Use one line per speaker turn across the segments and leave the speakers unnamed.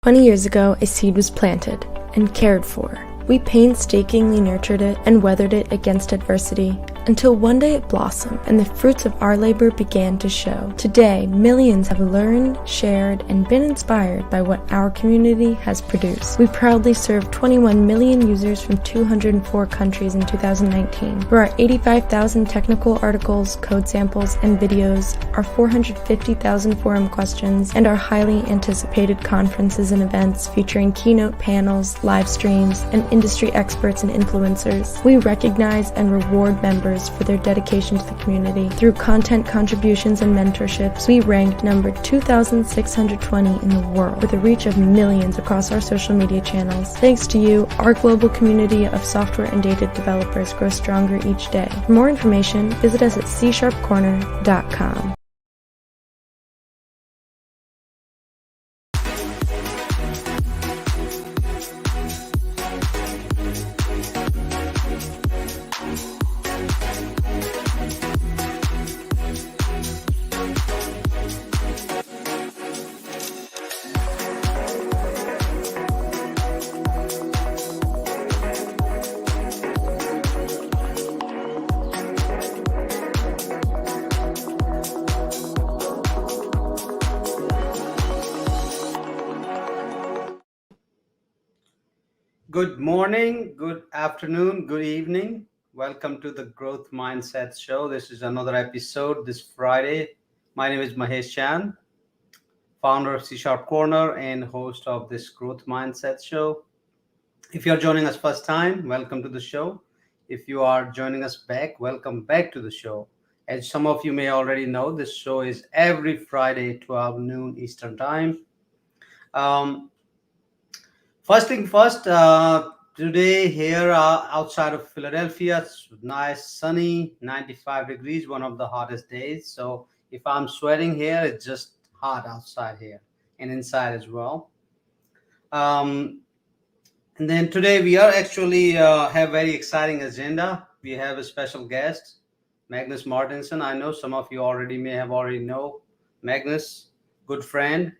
20 years ago, a seed was planted and cared for. We painstakingly nurtured it and weathered it against adversity until one day it blossomed and the fruits of our labor began to show. Today, millions have learned, shared, and been inspired by what our community has produced. We proudly served 21 million users from 204 countries in 2019. For our 85,000 technical articles, code samples, and videos, our 450,000 forum questions, and our highly anticipated conferences and events featuring keynote panels, live streams, and industry experts and influencers, we recognize and reward members for their dedication to the community. Through content contributions and mentorships, we ranked number 2,620 in the world with a reach of millions across our social media channels. Thanks to you, our global community of software and data developers grows stronger each day. For more information, visit us at CSharpCorner.com.
Good morning, good afternoon, good evening. Welcome to the Growth Mindset Show. This is another episode this Friday. My name is Mahesh Chand, founder of CSharpCorner and host of this Growth Mindset Show. If you're joining us first time, welcome to the show. If you are joining us back, welcome back to the show. As some of you may already know, this show is every Friday, 12 noon Eastern Time. First thing first, today here outside of Philadelphia, it's nice, sunny, 95 degrees, one of the hottest days. So if I'm sweating here, it's just hot outside here and inside as well. And then today we are actually have very exciting agenda. We have a special guest, Magnus Mårtensson. I know some of you may have already know Magnus, good friend.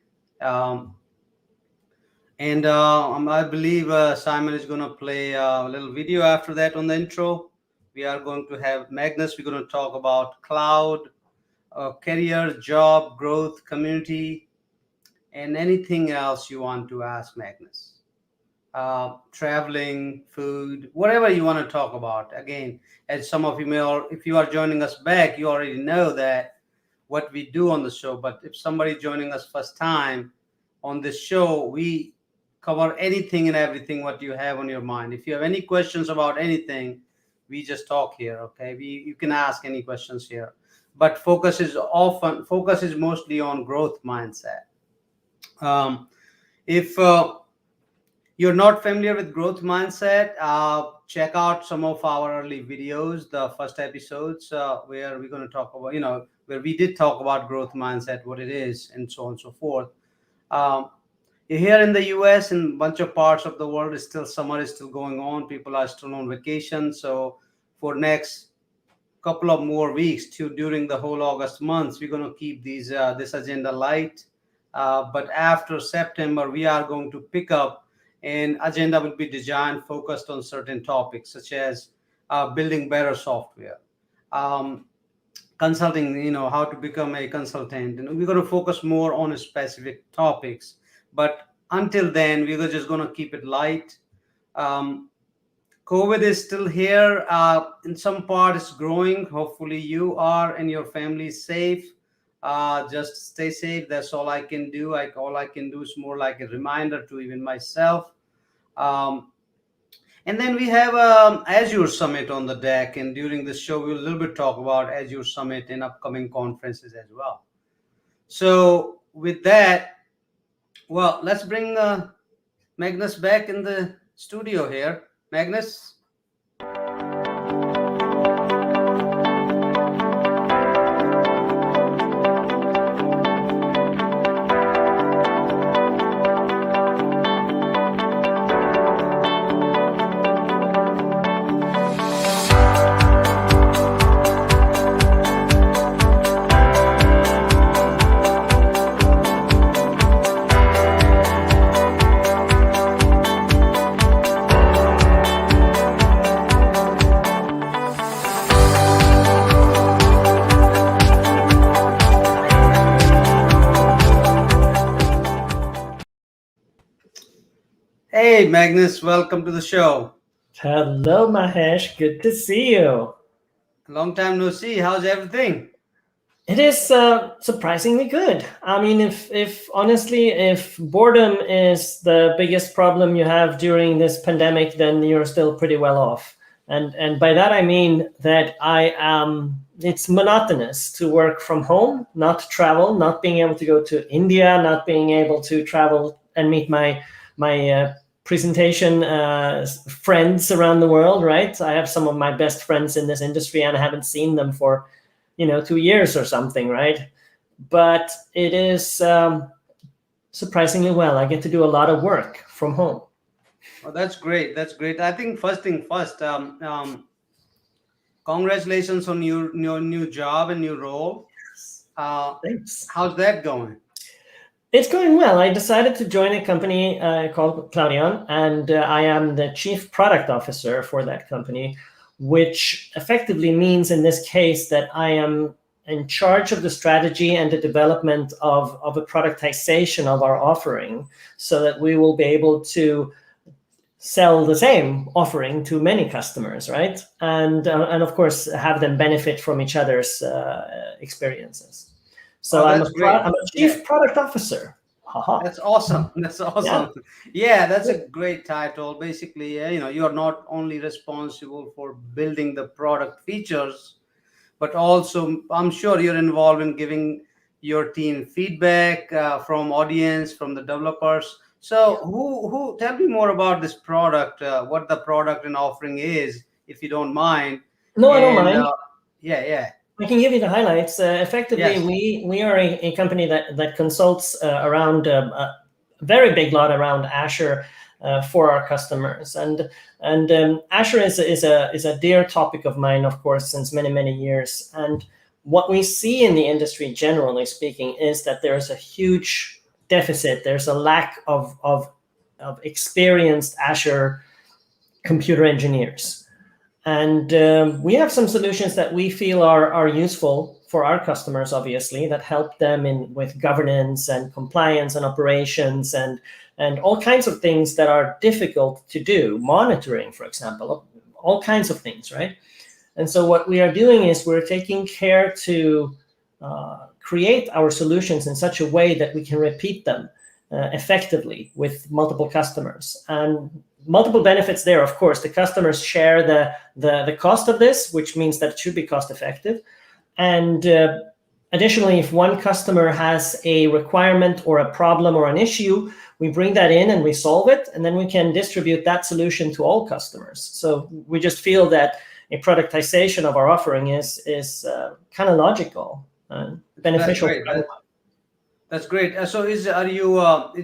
And I believe Simon is going to play a little video after that on the intro. We are going to have Magnus. We're going to talk about cloud, career, job, growth, community, and anything else you want to ask Magnus. Traveling, food, whatever you want to talk about. Again, as some of you may, or if you are joining us back, you already know that what we do on the show. But if somebody joining us first time on this show, we cover anything and everything what you have on your mind. If you have any questions about anything, we just talk here, okay? You can ask any questions here, but focus is mostly on growth mindset. If you're not familiar with growth mindset, check out some of our early videos, the first episodes where we're going to talk about, where we did talk about growth mindset, what it is, and so on and so forth. Here in the US and a bunch of parts of the world, summer is still going on. People are still on vacation. So for next couple of more weeks during the whole August months, we're going to keep this agenda light. But after September, we are going to pick up, and agenda will be designed, focused on certain topics, such as building better software, consulting, how to become a consultant. And we're going to focus more on specific topics. But until then, we're just going to keep it light. COVID is still here. In some part, it's growing. Hopefully, you are and your family is safe. Just stay safe. That's all I can do. All I can do is more like a reminder to even myself. And then we have Azure Summit on the deck. And during this show, we'll a little bit talk about Azure Summit and upcoming conferences as well. So with that, well, let's bring Magnus back in the studio here. Magnus? Hey, Magnus, welcome to the show.
Hello, Mahesh. Good to see you.
Long time no see. How's everything?
It is surprisingly good. I mean, if honestly, if boredom is the biggest problem you have during this pandemic, then you're still pretty well off. And by that I mean that I am. It's monotonous to work from home, not travel, not being able to go to India, not being able to travel and meet my presentation friends around the world. Right? I have some of my best friends in this industry, and I haven't seen them for 2 years or something, right? But it is surprisingly well. I get to do a lot of work from home.
Oh, that's great. That's great. I think first thing first, congratulations on your new job and new role.
Thanks.
How's that going?
It's going well. I decided to join a company called Claudion, and I am the chief product officer for that company, which effectively means in this case that I am in charge of the strategy and the development of a productization of our offering so that we will be able to sell the same offering to many customers, right? And of course have them benefit from each other's experiences. So
Oh,
I'm
that's great.
I'm a
Yeah,
chief product officer. Haha.
that's awesome. That's
Yeah.
awesome. Yeah, that's a great title. Basically, you are not only responsible for building the product features, but also I'm sure you're involved in giving your team feedback from audience, from the developers. So who tell me more about this product, what the product and offering is, if you don't mind.
No, I don't
And
mind.
yeah, yeah,
I can give you the highlights. Effectively,
yes,
we are a company that consults around a very big lot around Azure for our customers, and Azure is a dear topic of mine, of course, since many years. And what we see in the industry, generally speaking, is that there's a huge deficit. There's a lack of experienced Azure computer engineers. And we have some solutions that we feel are useful for our customers, obviously, that help them in with governance and compliance and operations and all kinds of things that are difficult to do, monitoring, for example, all kinds of things, right? And so what we are doing is we're taking care to create our solutions in such a way that we can repeat them effectively with multiple customers. And multiple benefits there, of course. The customers share the cost of this, which means that it should be cost effective. And additionally, if one customer has a requirement or a problem or an issue, we bring that in and we solve it, and then we can distribute that solution to all customers. So we just feel that a productization of our offering is kind of logical and
that's
beneficial.
great. That's great. So is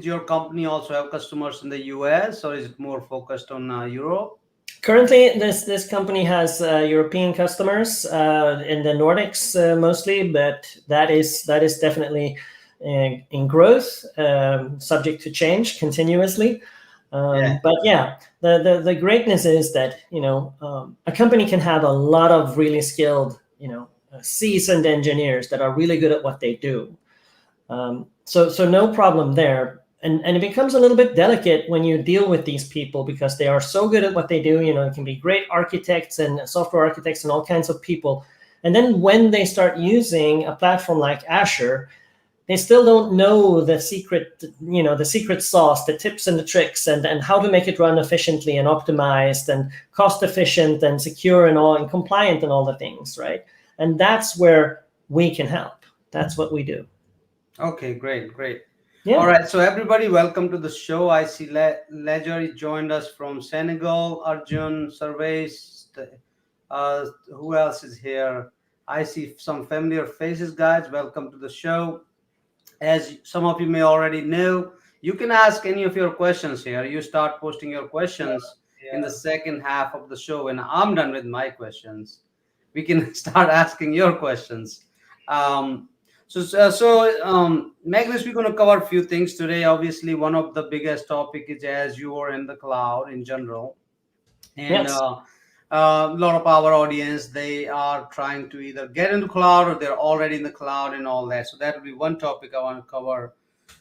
your company also have customers in the US, or is it more focused on Europe?
Currently, this company has European customers in the Nordics mostly, but that is definitely in growth, subject to change continuously.
Yeah.
But yeah, the greatness is that a company can have a lot of really skilled, seasoned engineers that are really good at what they do. So no problem there. And it becomes a little bit delicate when you deal with these people because they are so good at what they do. It can be great architects and software architects and all kinds of people. And then when they start using a platform like Azure, they still don't know the secret sauce, the tips and the tricks, and how to make it run efficiently and optimized and cost efficient and secure and compliant and all the things, right? And that's where we can help. That's what we do.
Okay, great, great. All
Yeah.
right, so everybody, welcome to the show. I see Ledger joined us from Senegal. Arjun, Sarvesh, who else is here? I see some familiar faces, guys. Welcome to the show. As some of you may already know, you can ask any of your questions here. You start posting your questions in the second half of the show, and I'm done with my questions. We can start asking your questions. Um, Magnus, we're going to cover a few things today. Obviously, one of the biggest topic is Azure and the cloud in general, and
Yes.
a lot of our audience, they are trying to either get into cloud or they're already in the cloud and all that. So that will be one topic I want to cover,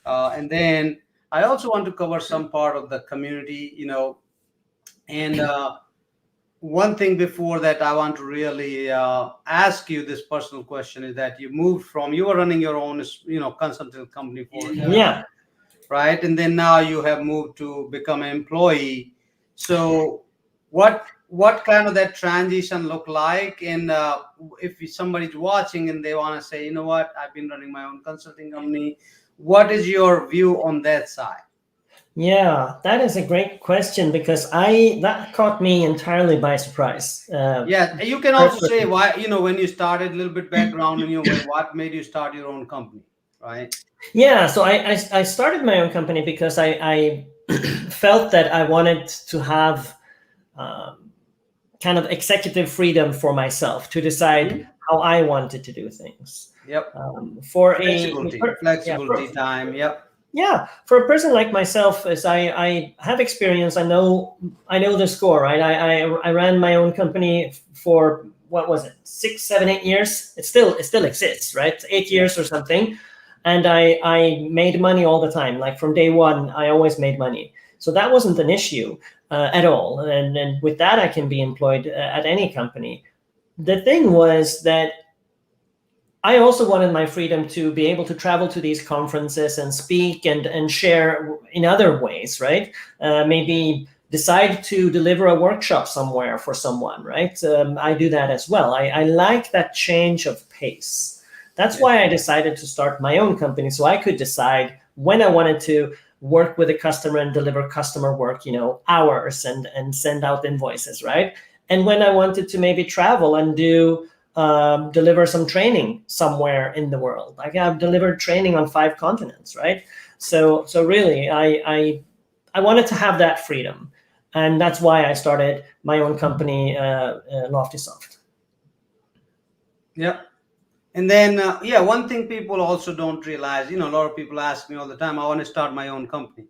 and then I also want to cover some part of the community, and one thing before that I want to really ask you this personal question is that you were running your own, consulting company for years,
Yeah.
right? And then now you have moved to become an employee. So what kind of that transition look like? And if somebody's watching and they want to say, you know what, I've been running my own consulting company, what is your view on that side?
Yeah, that is a great question because that caught me entirely by surprise.
Yeah, you can also say why, when you started, a little bit background on you, what made you start your own company, right?
Yeah, so I started my own company because I felt that I wanted to have kind of executive freedom for myself to decide how I wanted to do things.
Yep.
For
flexibility, time. Yep.
Yeah, for a person like myself, as I have experience, I know the score, right? I ran my own company for, what was it, 6, 7, 8 years? It still exists, right? 8 years or something, and I made money all the time. Like from day one, I always made money, so that wasn't an issue at all. And with that, I can be employed at any company. The thing was that I also wanted my freedom to be able to travel to these conferences and speak and share in other ways, right? Maybe decide to deliver a workshop somewhere for someone, right? I do that as well. I like that change of pace. That's why I decided to start my own company, so I could decide when I wanted to work with a customer and deliver customer work, hours and send out invoices, right? And when I wanted to maybe travel and deliver some training somewhere in the world. Like I've delivered training on 5 continents, right? So really, I wanted to have that freedom, and that's why I started my own company, LoftySoft.
Yep. And then, one thing people also don't realize, a lot of people ask me all the time, I want to start my own company.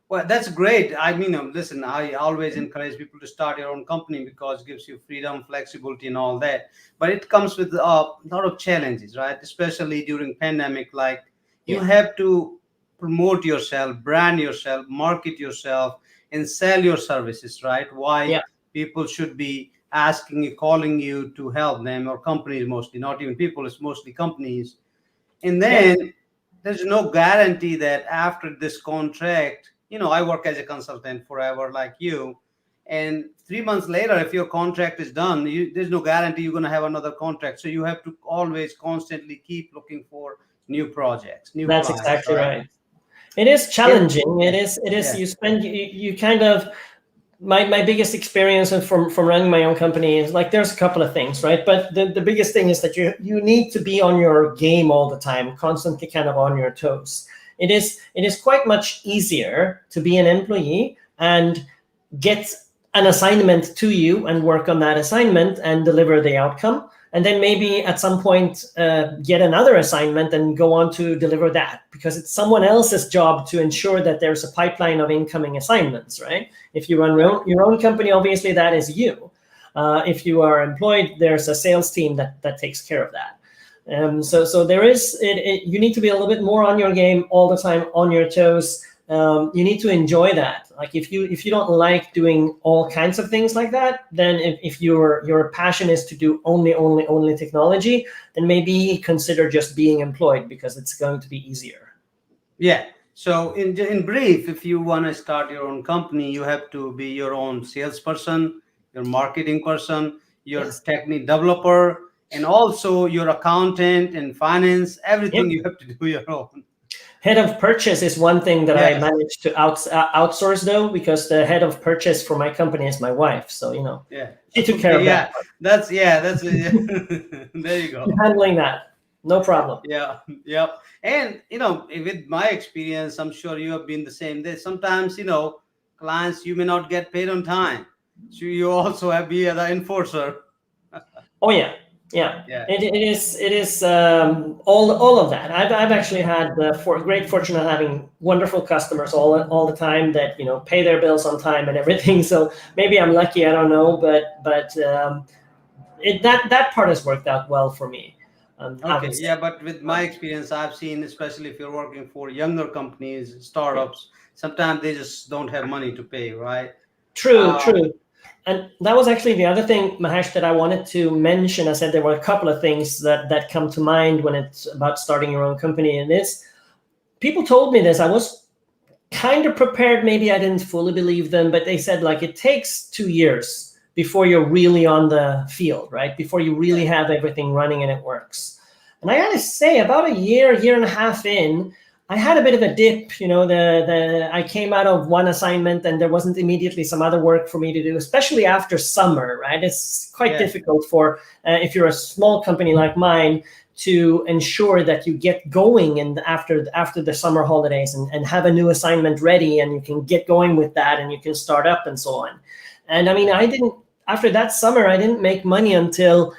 Well, that's great. I mean, listen, I always encourage people to start your own company because it gives you freedom, flexibility, and all that. But it comes with a lot of challenges, right? Especially during pandemic, like you have to promote yourself, brand yourself, market yourself, and sell your services, right? Why people should be asking you, calling you to help them, or companies mostly, not even people, it's mostly companies. And then there's no guarantee that after this contract, I work as a consultant forever like you, and 3 months later, if your contract is done, there's no guarantee you're going to have another contract. So you have to always constantly keep looking for new projects, new
That's
clients,
exactly right. It is challenging. It is you kind of, my biggest experience from running my own company is like, there's a couple of things, right? But the biggest thing is that you need to be on your game all the time, constantly kind of on your toes. It is quite much easier to be an employee and get an assignment to you and work on that assignment and deliver the outcome. And then maybe at some point get another assignment and go on to deliver that, because it's someone else's job to ensure that there's a pipeline of incoming assignments, right? If you run your own company, obviously that is you. If you are employed, there's a sales team that takes care of that. So there is, you need to be a little bit more on your game all the time, on your toes. You need to enjoy that. Like if you don't like doing all kinds of things like that, then if your passion is to do only technology, then maybe consider just being employed, because it's going to be easier.
Yeah. So in brief, if you want to start your own company, you have to be your own salesperson, your marketing person, your technical developer, and also your accountant and finance. Everything you have to do your own.
Head of purchase is one thing that I managed to outsource, though, because the head of purchase for my company is my wife. So, she took care of that.
That's there you go.
Handling that, no problem.
Yeah. And, with my experience, I'm sure you have been the same. There's sometimes, clients, you may not get paid on time. So you also have to be the enforcer.
Oh, yeah. It is all of that. I've actually had the great fortune of having wonderful customers all the time that pay their bills on time and everything. So maybe I'm lucky, I don't know, but that part has worked out well for me.
But with my experience, I've seen, especially if you're working for younger companies, startups, sometimes they just don't have money to pay, right?
True. And that was actually the other thing, Mahesh, that I wanted to mention. I said there were a couple of things that come to mind when it's about starting your own company. And this, people told me this. I was kind of prepared. Maybe I didn't fully believe them, but they said like it takes 2 years before you're really on the field, right? Before you really have everything running and it works. And I gotta say, about a year and a half in, I had a bit of a dip. I came out of one assignment and there wasn't immediately some other work for me to do, especially after summer, right? It's quite difficult for, if you're a small company like mine, to ensure that you get going and after the summer holidays and have a new assignment ready and you can get going with that and you can start up and so on. And I mean, after that summer, I didn't make money until,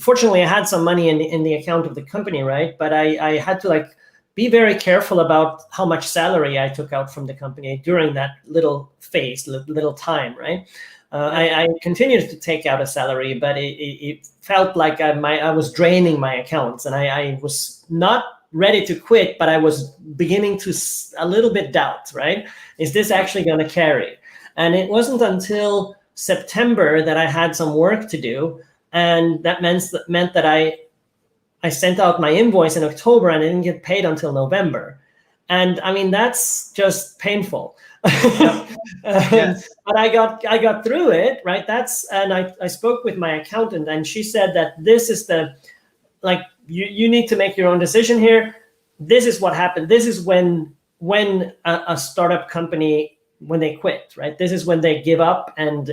fortunately I had some money in the account of the company, right? But I had to be very careful about how much salary I took out from the company during that little phase, little time, right? I continued to take out a salary, but it felt like I was draining my accounts, and I was not ready to quit, but I was beginning to a little bit doubt, right? Is this actually going to carry? And it wasn't until September that I had some work to do, and that meant that I sent out my invoice in October and I didn't get paid until November. And I mean, that's just painful.
Yes.
But I got through it, right? And I spoke with my accountant and she said that this is you need to make your own decision here. This is what happened. This is when a startup company, when they quit, right? This is when they give up and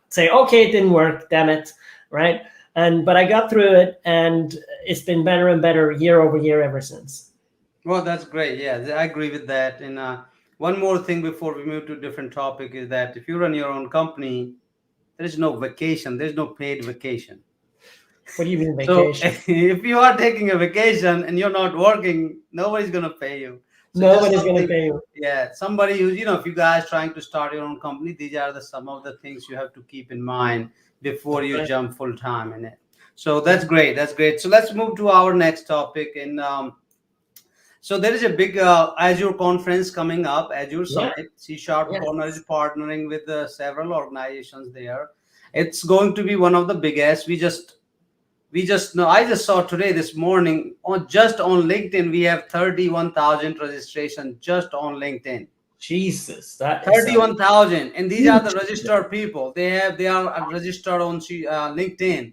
say, okay, it didn't work, damn it, right? But I got through it, and it's been better and better year over year ever since.
Well, that's great. Yeah, I agree with that. And one more thing before we move to a different topic is that if you run your own company, there is no vacation. There's no paid vacation.
What do you mean vacation?
So if you are taking a vacation and you're not working, nobody's going to pay you. So
nobody's going to pay you.
Yeah, somebody who's, if you guys trying to start your own company, these are some of the things you have to keep in mind before you jump full time in it. So that's great. That's great. So let's move to our next topic. And so there is a big Azure conference coming up, Azure Summit. CSharpCorner is partnering with several organizations there. It's going to be one of the biggest. We just know. I just saw this morning on LinkedIn, we have 31,000 registrations just on LinkedIn.
Jesus, that
31,000, and these are the registered people. They are registered on LinkedIn.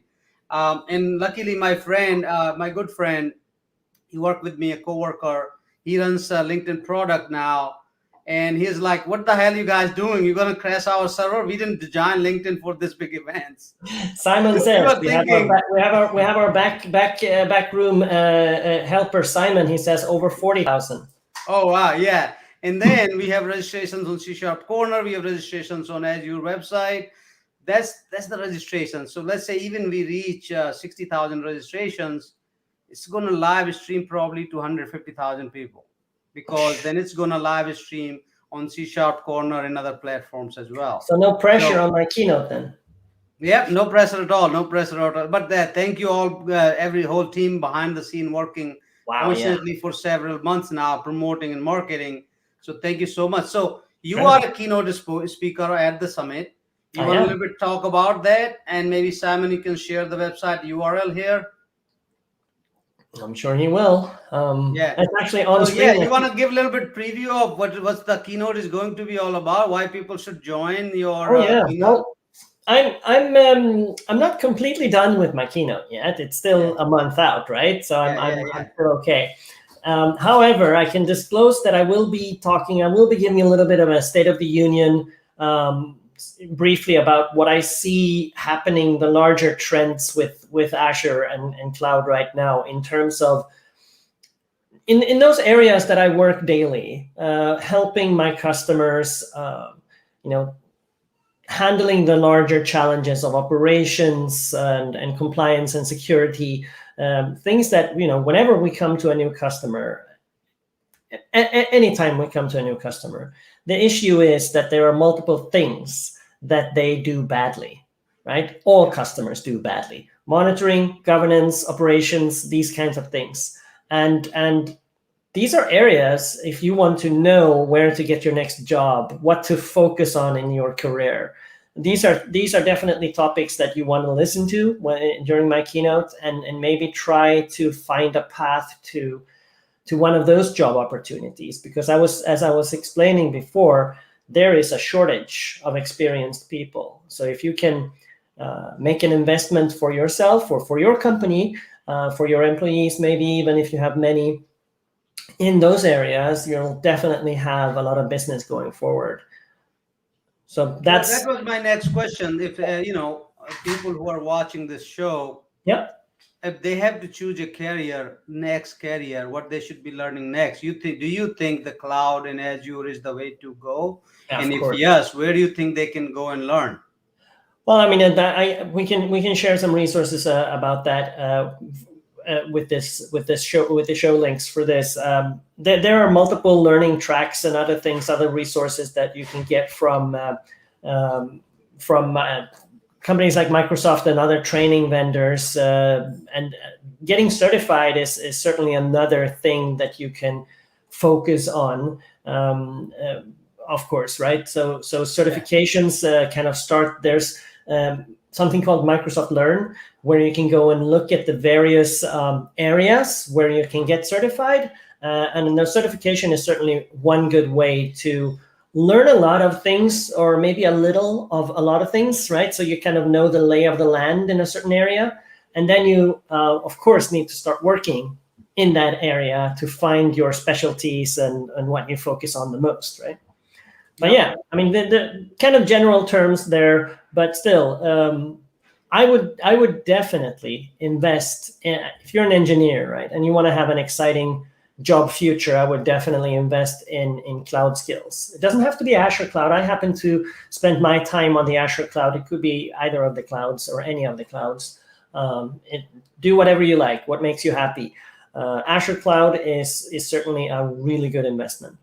And luckily, my friend, my good friend, he worked with me, a coworker. He runs a LinkedIn product now, and he's like, "What the hell are you guys doing? You're gonna crash our server? We didn't design LinkedIn for this big events."
Simon says we have our back room helper Simon. He says over 40,000.
Oh wow, yeah. And then we have registrations on CSharpCorner. We have registrations on Azure website. That's the registration. So let's say even we reach 60,000 registrations, it's going to live stream probably to 150,000 people, because then it's going to live stream on CSharpCorner and other platforms as well.
So no pressure on my keynote then.
Yeah, no pressure at all. No pressure at all. But thank you all, every whole team behind the scene working constantly for several months now, promoting and marketing. So thank you so much. So you are a keynote speaker at the summit. You want a little bit talk about that, and maybe Simon, you can share the website URL here.
I'm sure he will. It's actually on screen.
Yeah, you want to give a little bit preview of what the keynote is going to be all about? Why people should join your keynote?
I'm not completely done with my keynote yet. It's still a month out, right? So I'm still okay. However, I can disclose that I will be giving a little bit of a State of the Union, briefly about what I see happening, the larger trends with Azure and cloud right now in terms of in those areas that I work daily, helping my customers, handling the larger challenges of operations and compliance and security, things that, whenever we come to a new customer, anytime we come to a new customer, the issue is that there are multiple things that they do badly, right? All customers do badly. Monitoring, governance, operations, these kinds of things. And these are areas, if you want to know where to get your next job, what to focus on in your career, these are definitely topics that you want to listen to during my keynote, and maybe try to find a path to one of those job opportunities. Because as I was explaining before, there is a shortage of experienced people. So if you can make an investment for yourself or for your company, for your employees, maybe even if you have many in those areas, you'll definitely have a lot of business going forward. So
that was my next question. If people who are watching this show,
yeah.
if they have to choose a next career, what they should be learning next, do you think the cloud and Azure is the way to go?
Yeah,
and
of
if
course.
yes, where do you think they can go and learn?
Well, I mean, we can share some resources about that with the show links for this. There are multiple learning tracks and other resources that you can get from companies like Microsoft and other training vendors. And getting certified is certainly another thing that you can focus on. Of course, right? So certifications kind of start. There's something called Microsoft Learn, where you can go and look at the various areas where you can get certified. And the certification is certainly one good way to learn a lot of things, or maybe a little of a lot of things, right? So you kind of know the lay of the land in a certain area. And then you, of course, need to start working in that area to find your specialties and what you focus on the most, right? But yeah, I mean, the kind of general terms there, but still, I would definitely invest if you're an engineer, right, and you want to have an exciting job future. I would definitely invest in cloud skills. It doesn't have to be Azure cloud. I happen to spend my time on the Azure cloud. It could be either of the clouds or any of the clouds. Do whatever you like. What makes you happy? Azure cloud is certainly a really good investment.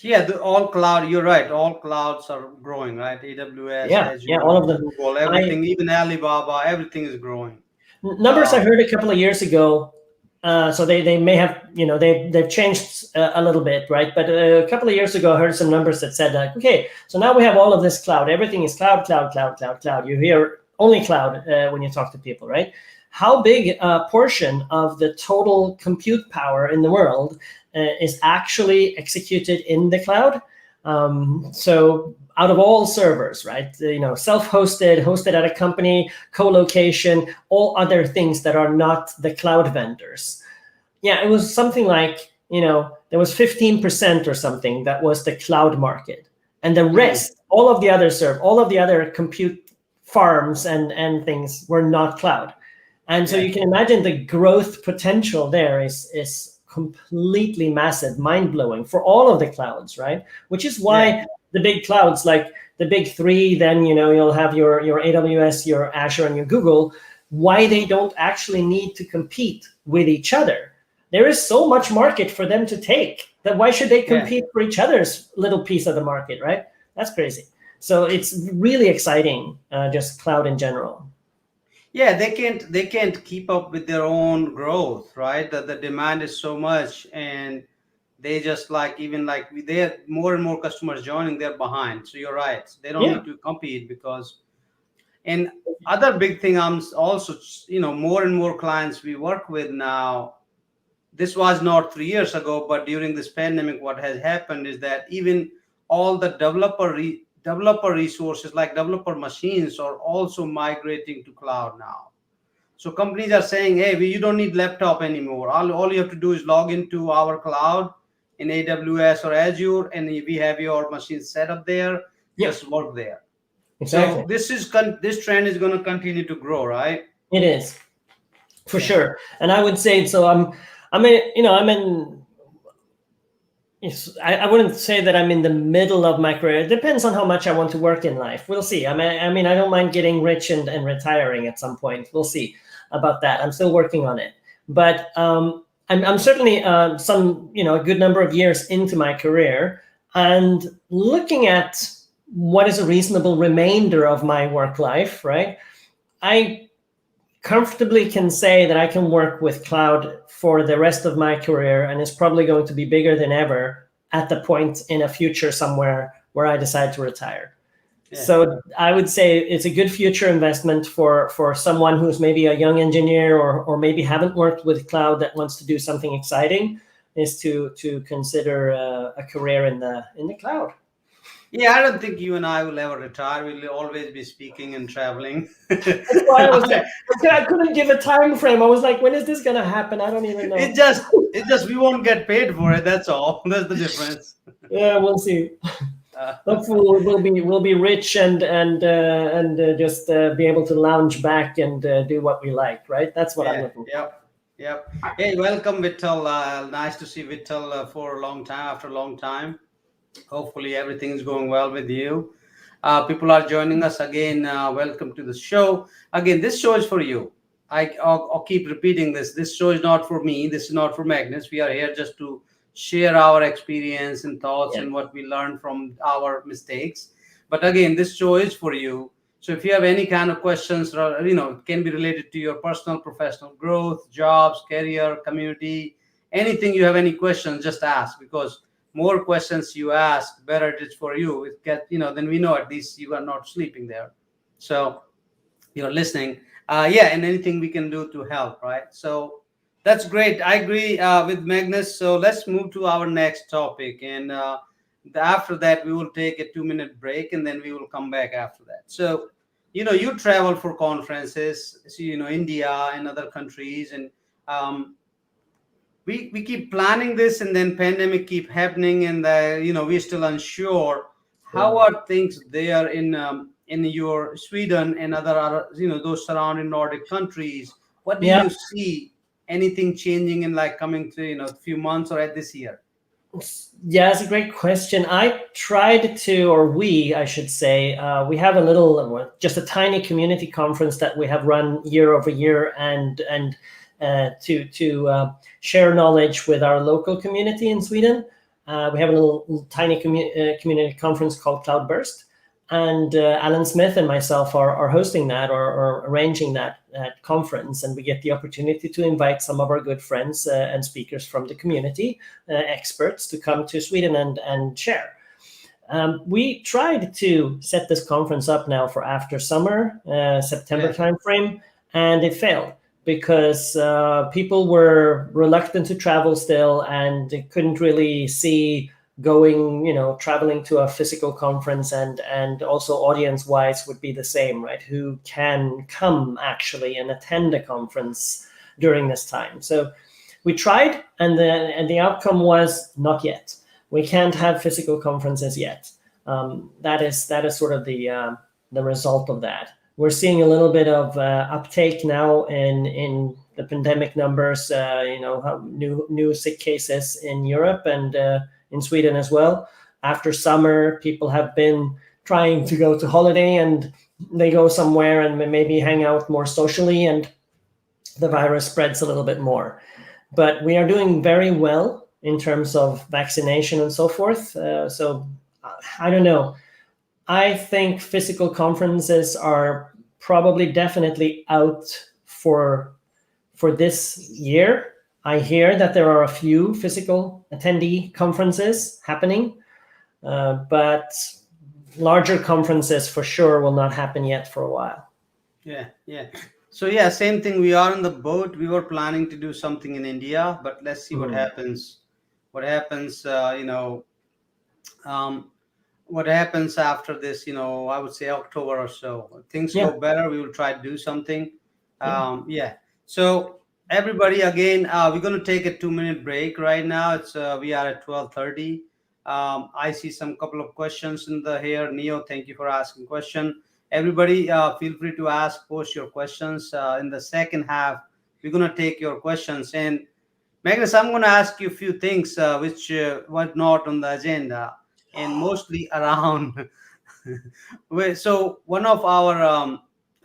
Yeah, all cloud. You're right. All clouds are growing, right? AWS, Azure,
all of them.
Google, everything, even Alibaba, everything is growing.
Numbers I heard a couple of years ago. So they may have, they've changed a little bit, right? But a couple of years ago, I heard some numbers that said like, okay, so now we have all of this cloud. Everything is cloud, cloud, cloud, cloud, cloud. You hear only cloud when you talk to people, right? How big a portion of the total compute power in the world is actually executed in the cloud? So out of all servers, right? Self-hosted, hosted at a company, co-location, all other things that are not the cloud vendors. Yeah, it was something like, there was 15% or something that was the cloud market. And the rest, all of the other compute farms and things were not cloud. And so you can imagine the growth potential there is completely massive, mind-blowing for all of the clouds, right? Which is why the big clouds, like the big three, then you'll have your AWS, your Azure, and your Google, why they don't actually need to compete with each other. There is so much market for them to take that why should they compete for each other's little piece of the market, right? That's crazy. So it's really exciting, just cloud in general.
Yeah, they can't keep up with their own growth, right? The demand is so much, and they just they have more and more customers joining, they're behind. So you're right. They don't need to compete because, and other big thing, I'm also, more and more clients we work with now. This was not 3 years ago, but during this pandemic, what has happened is that even all the developer resources, like developer machines, are also migrating to cloud now. So companies are saying, hey, you don't need laptop anymore. All you have to do is log into our cloud in AWS or Azure, and we have your machine set up there. Just work there.
Exactly.
So this trend is going to continue to grow, right?
It is, for sure. And I would say, so I wouldn't say that I'm in the middle of my career. It depends on how much I want to work in life. We'll see. I don't mind getting rich and retiring at some point. We'll see about that. I'm still working on it. But I'm certainly a good number of years into my career, and looking at what is a reasonable remainder of my work life, right? comfortably can say that I can work with cloud for the rest of my career, and it's probably going to be bigger than ever at the point in a future somewhere where I decide to retire.
Yeah.
So I would say it's a good future investment for someone who's maybe a young engineer or maybe haven't worked with cloud that wants to do something exciting, is to consider a career in the cloud.
Yeah, I don't think you and I will ever retire. We'll always be speaking and traveling.
That's why I was like, I couldn't give a time frame. I was like, when is this gonna happen? I don't even know.
It just we won't get paid for it. That's all. That's the difference.
Yeah, we'll see. Hopefully, we'll be rich and just be able to lounge back and do what we like. Right? That's what I'm looking for.
Yep. Hey, welcome, Vittal. Nice to see Vittal for a long time. After a long time. Hopefully everything is going well with you. People are joining us again. Welcome to the show. Again, this show is for you. I'll keep repeating this. This show is not for me. This is not for Magnus. We are here just to share our experience and thoughts and what we learned from our mistakes. But again, this show is for you. So if you have any kind of questions, it can be related to your personal, professional growth, jobs, career, community, anything you have any questions, just ask, because more questions you ask, better it is for you. Then we know at least you are not sleeping there. So you're listening. And anything we can do to help, right? So that's great. I agree with Magnus. So let's move to our next topic. And after that, we will take a 2-minute break and then we will come back after that. So, you travel for conferences, India and other countries. And we keep planning this, and then pandemic keep happening, and we're still unsure how are things there in your Sweden and other those surrounding Nordic countries. What do you see? Anything changing in coming to a few months or at this year?
Yeah, it's a great question. I should say, we have just a tiny community conference that we have run year over year, and to share knowledge with our local community in Sweden. We have a little tiny community conference called Cloudburst, and Alan Smith and myself are hosting that or arranging that conference, and we get the opportunity to invite some of our good friends and speakers from the community, experts, to come to Sweden and share. We tried to set this conference up now for after summer, September timeframe, and it failed because people were reluctant to travel still, and they couldn't really see traveling to a physical conference, and also audience-wise would be the same, right? Who can come actually and attend a conference during this time? So we tried, and the outcome was not yet. We can't have physical conferences yet. That is sort of the result of that. We're seeing a little bit of uptake now in the pandemic numbers. New sick cases in Europe and in Sweden as well. After summer, people have been trying to go to holiday, and they go somewhere and maybe hang out more socially, and the virus spreads a little bit more. But we are doing very well in terms of vaccination and so forth. So I don't know. I think physical conferences are probably definitely out for this year. I hear that there are a few physical attendee conferences happening, but larger conferences for sure will not happen yet for a while.
Yeah. So same thing. We are on the boat. We were planning to do something in India, but let's see what happens. What happens, what happens after this, I would say October or so. If things go better, we will try to do something. So everybody, again, we're going to take a 2-minute break right now. It's we are at 12:30. I see some couple of questions in the here. Neo, thank you for asking question. Everybody, feel free to post your questions. In the second half, we're going to take your questions. And Magnus, I'm going to ask you a few things which were not on the agenda, and mostly around. So one of our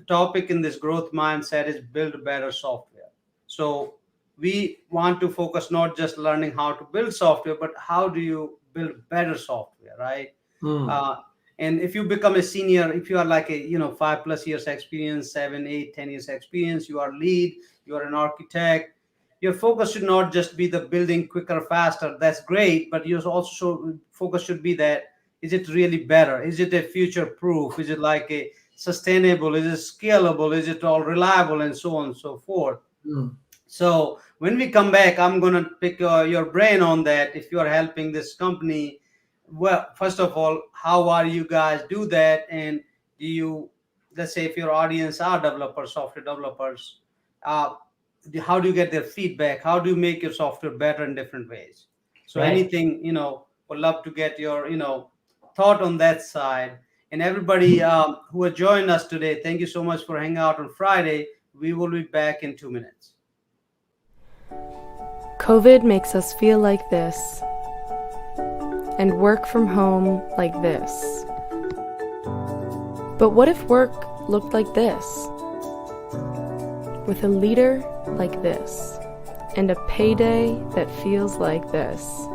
topic in this growth mindset is build better software. So we want to focus not just learning how to build software, but how do you build better software, right? And if you become a senior, if you are like a 5+ years experience, 7, 8, 10 years experience, you are lead, you are an architect, your focus should not just be the building quicker, faster. That's great, but your also focus should be that, is it really better? Is it a future proof? Is it like a sustainable? Is it scalable? Is it all reliable, and so on and so forth? So when we come back, I'm gonna pick your brain on that. If you are helping this company, well, first of all, how are you guys do that? And do you, let's say if your audience are developers, software developers, uh, how do you get their feedback? How do you make your software better in different ways? So
Right.
anything, would love to get your, thought on that side. And everybody who has joined us today, thank you so much for hanging out on Friday. We will be back in 2 minutes.
COVID makes us feel like this, and work from home like this. But what if work looked like this? With a leader like this, and a payday that feels like this.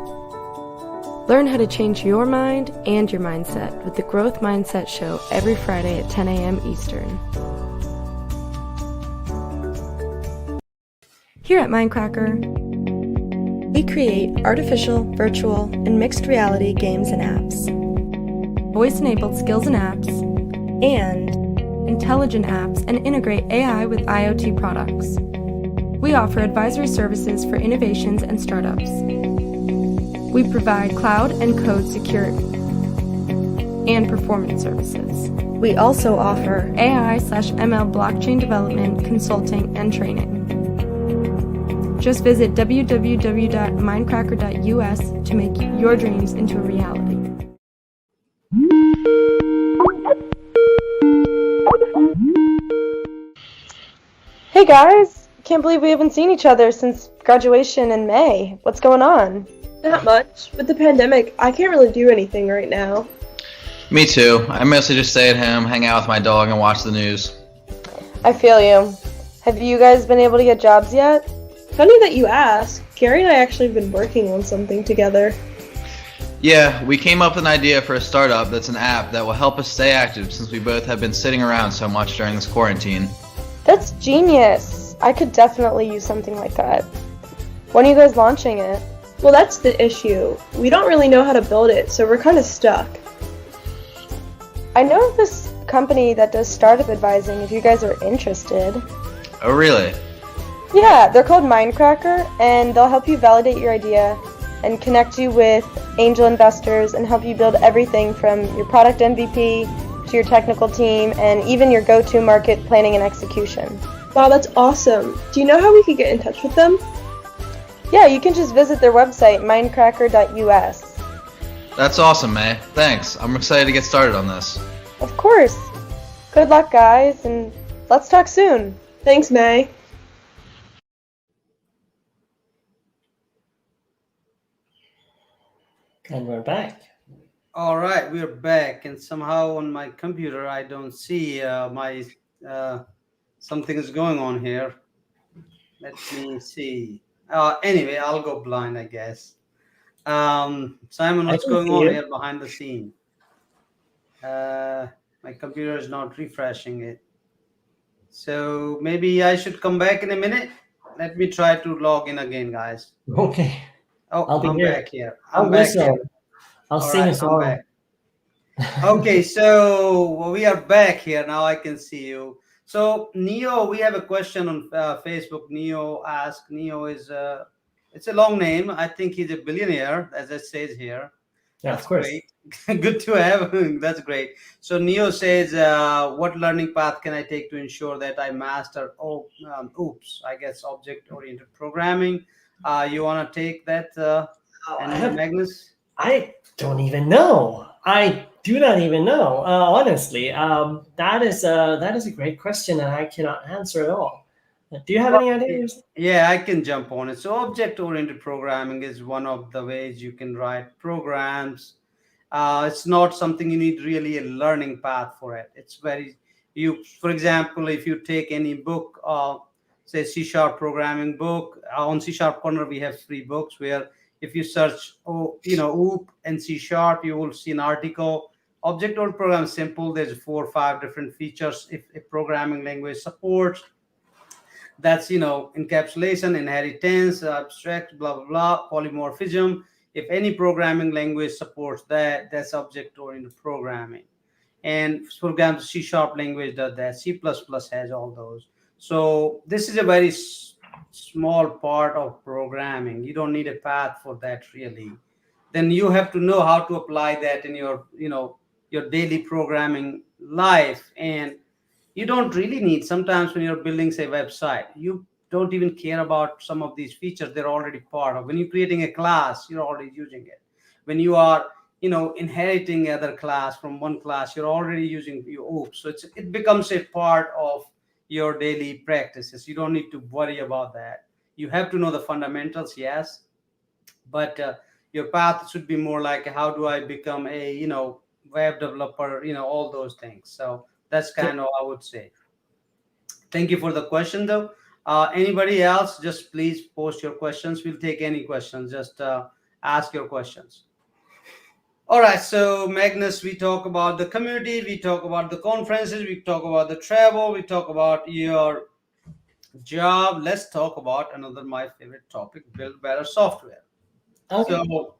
Learn how to change your mind and your mindset with the Growth Mindset Show every Friday at 10 a.m. Eastern. Here at Mindcracker, we create artificial, virtual, and mixed reality games and apps, voice-enabled skills and apps, and intelligent apps, and integrate AI with IoT products. We offer advisory services for innovations and startups. We provide cloud and code security and performance services. We also offer AI/ML blockchain development, consulting, and training. Just visit www.mindcracker.us to make your dreams into a reality. Hey guys, can't believe we haven't seen each other since graduation in May. What's going on?
Not much. With the pandemic, I can't really do anything right now.
Me too. I mostly just stay at home, hang out with my dog, and watch the news.
I feel you. Have you guys been able to get jobs yet?
Funny that you ask. Gary and I actually have been working on something together.
Yeah, we came up with an idea for a startup that's an app that will help us stay active since we both have been sitting around so much during this quarantine.
That's genius. I could definitely use something like that. When are you guys launching it?
Well, that's the issue. We don't really know how to build it, so we're kind of stuck.
I know of this company that does startup advising if you guys are interested.
Oh, really?
Yeah, they're called Mindcracker, and they'll help you validate your idea and connect you with angel investors and help you build everything from your product MVP to your technical team and even your go-to market planning and execution.
Wow, that's awesome. Do you know how we could get in touch with them?
Yeah, you can just visit their website, mindcracker.us.
That's awesome, May. Thanks. I'm excited to get started on this.
Of course. Good luck, guys, and let's talk soon.
Thanks, May.
And we're back.
All right, we're back, and somehow on my computer I don't see my something is going on here. Let me see. Anyway, I'll go blind, I guess. Simon, what's going on here behind the scene? My computer is not refreshing it, so maybe I should come back in a minute. Let me try to log in again, guys.
Okay.
Oh, I'm back here.
I'll
back.
I'll sing a song.
Okay, so we are back here now. I can see you. So Neo, we have a question on Facebook. Neo asked. Neo is it's a long name. I think he's a billionaire, as it says here.
Yeah,
That's
of course.
Great. Good to have. That's great. So Neo says, what learning path can I take to ensure that I master object-oriented programming? You want to take that, Magnus?
I don't even know. I do not even know. Honestly, that is a great question, and I cannot answer at all. Do you have any ideas?
Yeah, I can jump on it. So object-oriented programming is one of the ways you can write programs. It's not something you need really a learning path for it. It's for example, if you take any book, say C# programming book, on CSharpCorner we have free books where if you search OOP and C# you will see an article Object-oriented program is simple. There's 4 or 5 different features. If a programming language supports, that's encapsulation, inheritance, abstract, blah blah blah, polymorphism. If any programming language supports that, that's object-oriented programming. And for example, C# language does that. C++ has all those. So this is a very small part of programming. You don't need a path for that really. Then you have to know how to apply that in your your daily programming life. And you don't really need, sometimes when you're building say website, you don't even care about some of these features. They're already part of, when you're creating a class, you're already using it. When you are inheriting other class from one class, you're already using your OOPS. So it becomes a part of your daily practices. You don't need to worry about that. You have to know the fundamentals, yes, but your path should be more like, how do I become a web developer, all those things. So that's kind of, I would say. Thank you for the question though. Anybody else, just please post your questions. We'll take any questions. Just ask your questions. All right, so Magnus, we talk about the community, we talk about the conferences, we talk about the travel, we talk about your job. Let's talk about another my favorite topic: build better software.
Okay.
So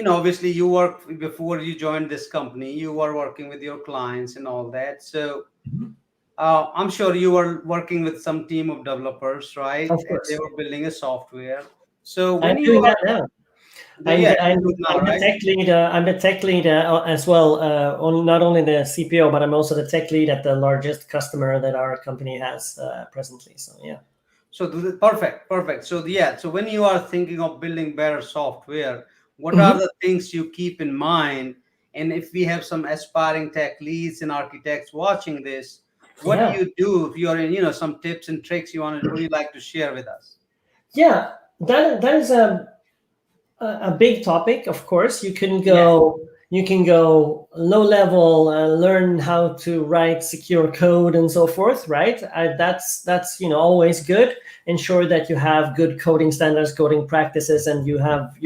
obviously you work, before you joined this company, you were working with your clients and all that. So I'm sure you were working with some team of developers, right?
Of course.
They were building a software. So
I'm
when
doing
you are
that now.
yeah,
I'm
you do now,
the
right?
tech lead. I'm the tech lead as well. On not only the CPO, but I'm also the tech lead at the largest customer that our company has presently. So yeah.
So perfect. So yeah, so when you are thinking of building better software, what are the things you keep in mind? And if we have some aspiring tech leads and architects watching this, what do you do if you're in, some tips and tricks would you like to share with us?
Yeah, that is a big topic. Of course, you can go low level, learn how to write secure code and so forth, right? That's always good. Ensure that you have good coding standards, coding practices, and you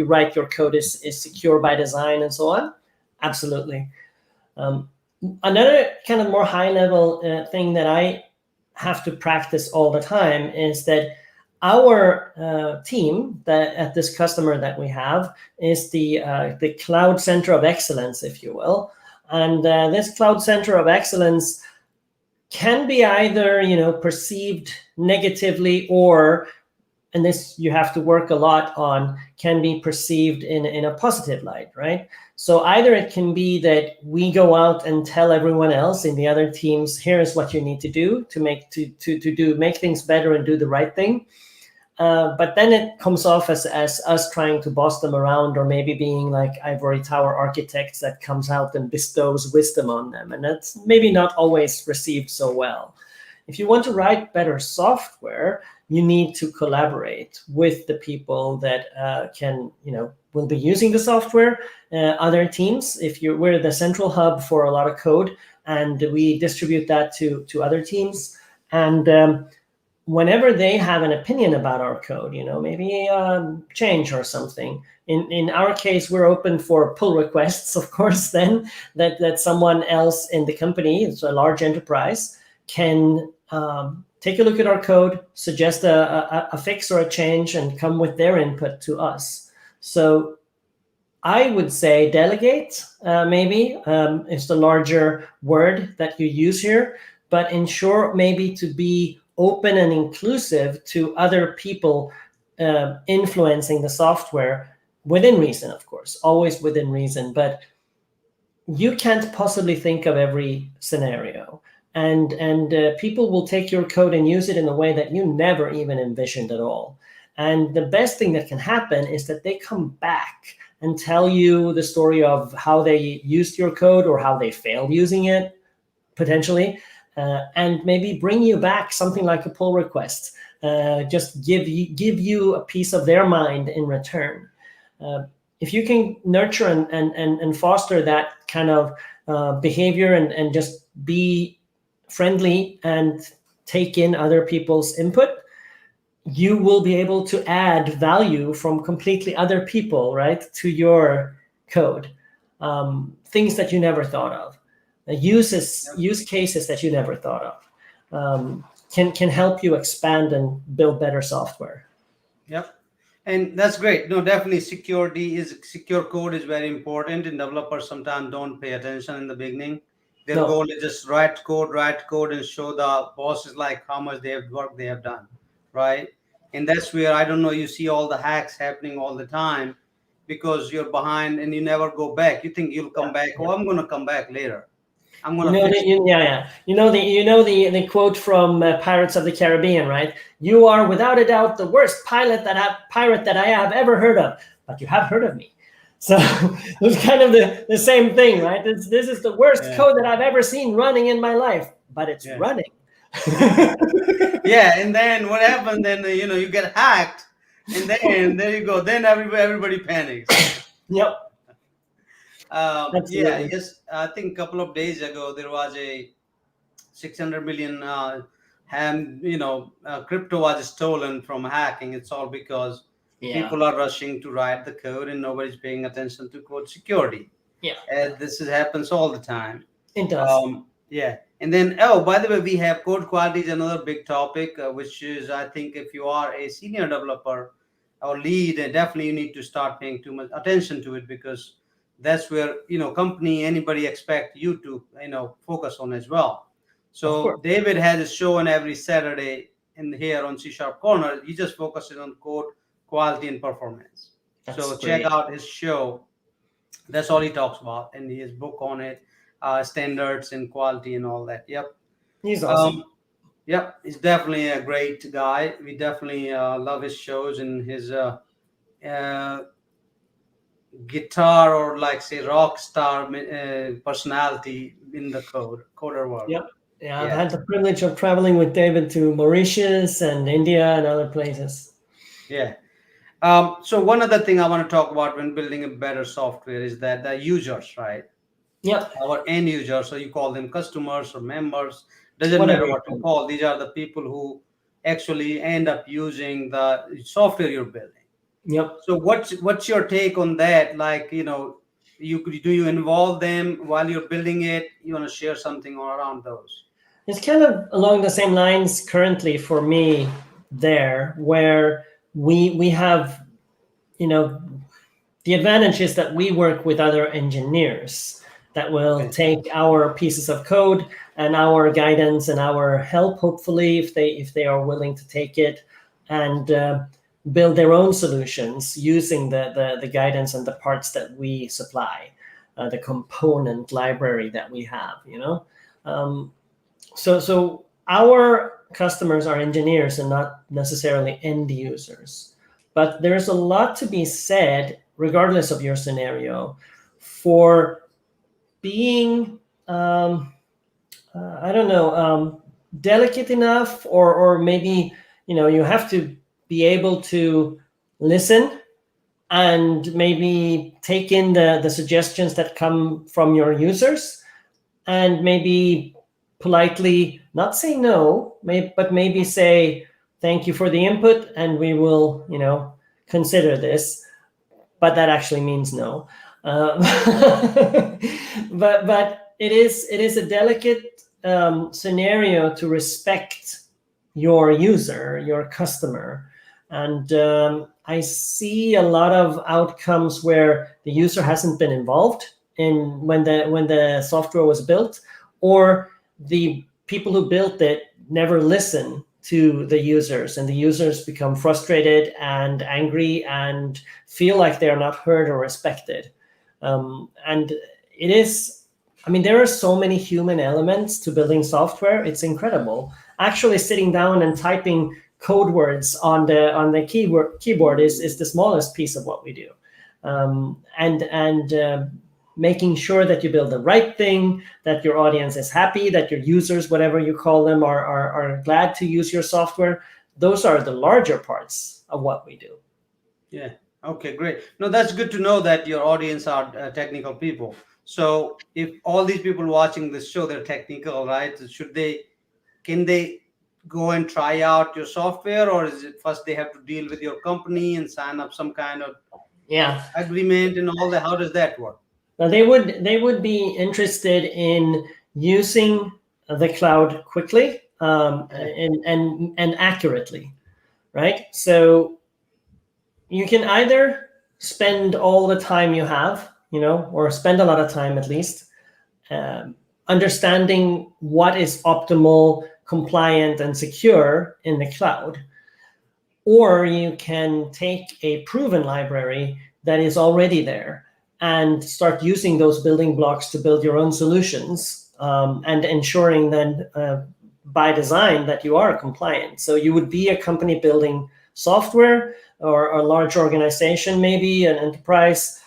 write your code is secure by design and so on. Absolutely. Another kind of more high level thing that I have to practice all the time is that our team at this customer that we have is the cloud center of excellence, if you will. And this cloud center of excellence can be either perceived negatively, or, and this you have to work a lot on, can be perceived in a positive light, right? So either it can be that we go out and tell everyone else in the other teams, here is what you need to do to make things better and do the right thing. But then it comes off as us trying to boss them around, or maybe being like ivory tower architects that comes out and bestows wisdom on them. And that's maybe not always received so well. If you want to write better software, you need to collaborate with the people that will be using the software, other teams. We're the central hub for a lot of code, and we distribute that to other teams. And whenever they have an opinion about our code, maybe change or something. In our case, we're open for pull requests, of course, then that someone else in the company, it's a large enterprise, can take a look at our code, suggest a fix or a change, and come with their input to us. So I would say delegate, maybe, is the larger word that you use here, but ensure maybe to be open and inclusive to other people influencing the software within reason, of course, always within reason. But you can't possibly think of every scenario. And people will take your code and use it in a way that you never even envisioned at all. And the best thing that can happen is that they come back and tell you the story of how they used your code or how they failed using it, potentially, and maybe bring you back something like a pull request. Just give you a piece of their mind in return. If you can nurture and foster that kind of behavior and just be friendly and take in other people's input, you will be able to add value from completely other people, right, to your code. things that you never thought of, use cases that you never thought of, can help you expand and build better software.
Yep. And that's great. No, definitely secure code is very important, and developers sometimes don't pay attention in the beginning. Their
No.
goal is just write code, and show the bosses like how much work they have done, right? And that's where, I don't know, you see all the hacks happening all the time because you're behind and you never go back. You think you'll come back. Oh, I'm going to come back later. I'm going to fix it.
You know the quote from Pirates of the Caribbean, right? You are without a doubt the worst pirate that I have ever heard of, but you have heard of me. So it's kind of the same thing, right? This is the worst code that I've ever seen running in my life, but it's running.
Yeah, and then what happened? Then you get hacked, and then there you go. Then everybody panics.
Yep.
Yes. I think a couple of days ago there was a 600 million crypto was stolen from hacking. It's all because people are rushing to write the code and nobody's paying attention to code security. This happens all the time.
It does.
And then, oh, by the way, we have code quality is another big topic, which is, I think, if you are a senior developer or lead, definitely you need to start paying too much attention to it, because that's where anybody expect you to focus on as well. So David has a show on every Saturday here on CSharpCorner. He just focuses on code quality and performance. So check out his show. That's all he talks about, and his book on it, standards and quality and all that. Yep.
He's awesome.
Yep, he's definitely a great guy. We definitely love his shows and his guitar, or like say rock star personality in the coder world.
Yep. Yeah, I've had the privilege of traveling with David to Mauritius and India and other places.
Yeah. So one other thing I want to talk about when building a better software is that the users, right?
Yep.
Our end users, so you call them customers or members, doesn't matter what you call. These are the people who actually end up using the software you're building.
Yep.
So what's your take on that? Like, do you involve them while you're building it? You want to share something around those?
It's kind of along the same lines currently for me there, where we have, the advantage is that we work with other engineers that will take our pieces of code and our guidance and our help, hopefully, if they are willing to take it, and build their own solutions using the guidance and the parts that we supply, the component library that we have, So our customers are engineers and not necessarily end users. But there's a lot to be said, regardless of your scenario, for being, delicate enough, or maybe, you have to be able to listen and maybe take in the suggestions that come from your users, and maybe politely not say no, but maybe say, thank you for the input, and we will, consider this. But that actually means no. But it is a delicate scenario to respect your user, your customer. And I see a lot of outcomes where the user hasn't been involved in when the software was built, or the people who built it never listen to the users, and the users become frustrated and angry and feel like they're not heard or respected. And it is, there are so many human elements to building software. It's incredible. Actually, sitting down and typing code words on the keyboard is the smallest piece of what we do. And making sure that you build the right thing, that your audience is happy, that your users, whatever you call them, are glad to use your software. Those are the larger parts of what we do.
Yeah. Okay, great. No, that's good to know that your audience are technical people. So if all these people watching this show, they're technical, right? Can they go and try out your software, or is it first they have to deal with your company and sign up some kind of agreement and all that? How does that work?
Now they would be interested in using the cloud quickly and accurately, right? So you can either spend all the time you have, or spend a lot of time at least, understanding what is optimal, compliant, and secure in the cloud. Or you can take a proven library that is already there and start using those building blocks to build your own solutions, and ensuring then by design that you are compliant. So you would be a company building software, or a large organization, maybe an enterprise.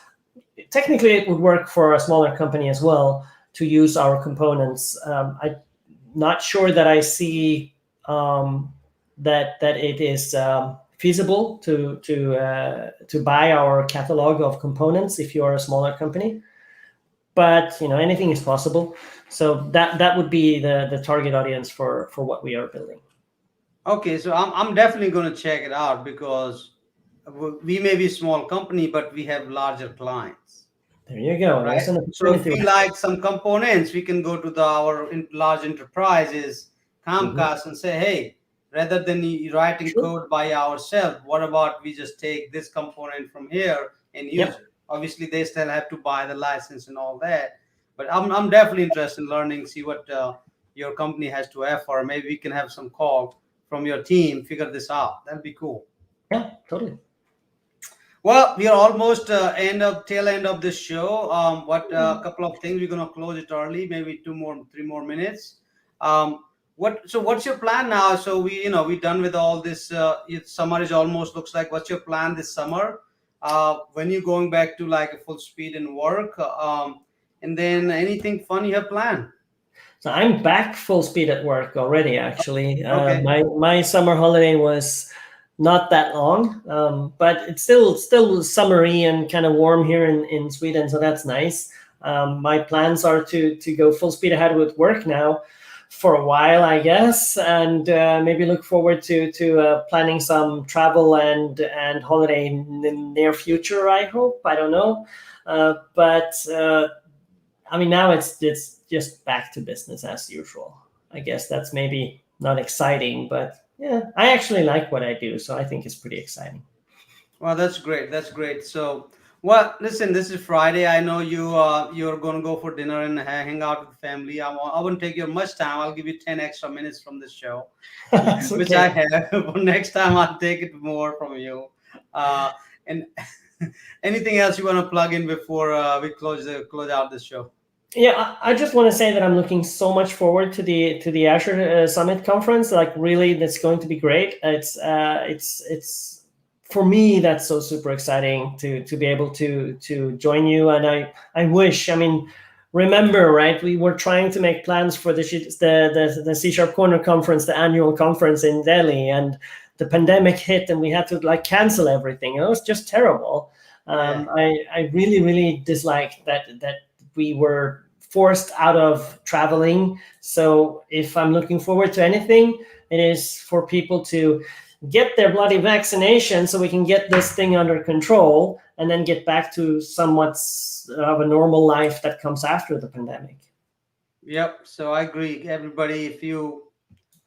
Technically, it would work for a smaller company as well to use our components. I'm not sure that I see that it is feasible to buy our catalog of components if you are a smaller company. But anything is possible. So that would be the target audience for what we are building.
Okay, so I'm definitely going to check it out, because we may be a small company, but we have larger clients.
There you go.
Right? So if we like some components, we can go to our large enterprises, Comcast, and say, hey, rather than writing code by ourselves, what about we just take this component from here and use it? Obviously, they still have to buy the license and all that. But I'm definitely interested in learning, see what your company has to offer. Maybe we can have some call from your team, figure this out. That'd be cool.
Yeah, totally.
Well, we are almost tail end of this show. A couple of things, we're going to close it early, maybe 3 more minutes. What's your plan now? So we done with all this. Summer is almost, looks like. What's your plan this summer? When you going back to like a full speed in work? And then anything fun you have planned?
So I'm back full speed at work already, actually.
Okay.
My summer holiday was not that long, but it's still summery and kind of warm here in Sweden, so that's nice. My plans are to go full speed ahead with work now for a while, I guess, and maybe look forward to planning some travel and holiday in the near future, I hope. I don't know. But now it's just back to business as usual. I guess that's maybe not exciting, but yeah, I actually like what I do, so I think it's pretty exciting.
Well, that's great. That's great. So, well, listen, this is Friday. I know you're going to go for dinner and hang out with family. I won't take you much time. I'll give you 10 extra minutes from this show, which I have. But next time I'll take it more from you. And anything else you want to plug in before we close out this show?
Yeah, I just want to say that I'm looking so much forward to the Azure Summit conference. Like, really, that's going to be great. It's for me, that's so super exciting to be able to join you. And I wish, remember, right? We were trying to make plans for the CSharpCorner conference, the annual conference in Delhi, and the pandemic hit, and we had to cancel everything. It was just terrible. I really, really disliked that we were forced out of traveling. So if I'm looking forward to anything, it is for people to get their bloody vaccination so we can get this thing under control and then get back to somewhat of a normal life that comes after the pandemic.
Yep. So I agree. Everybody, if you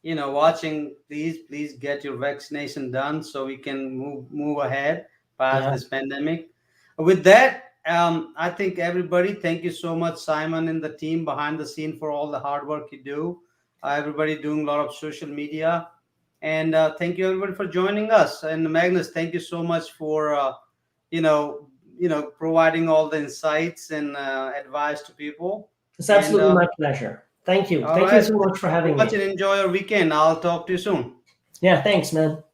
watching, please get your vaccination done so we can move ahead past this pandemic. With that, I think everybody, thank you so much, Simon and the team behind the scene, for all the hard work you do. Everybody doing a lot of social media, and thank you everybody for joining us. And Magnus, thank you so much for providing all the insights and advice to people.
It's absolutely my pleasure. Thank you. Thank you so much for having me.
And enjoy your weekend. I'll talk to you soon.
Yeah, thanks, man.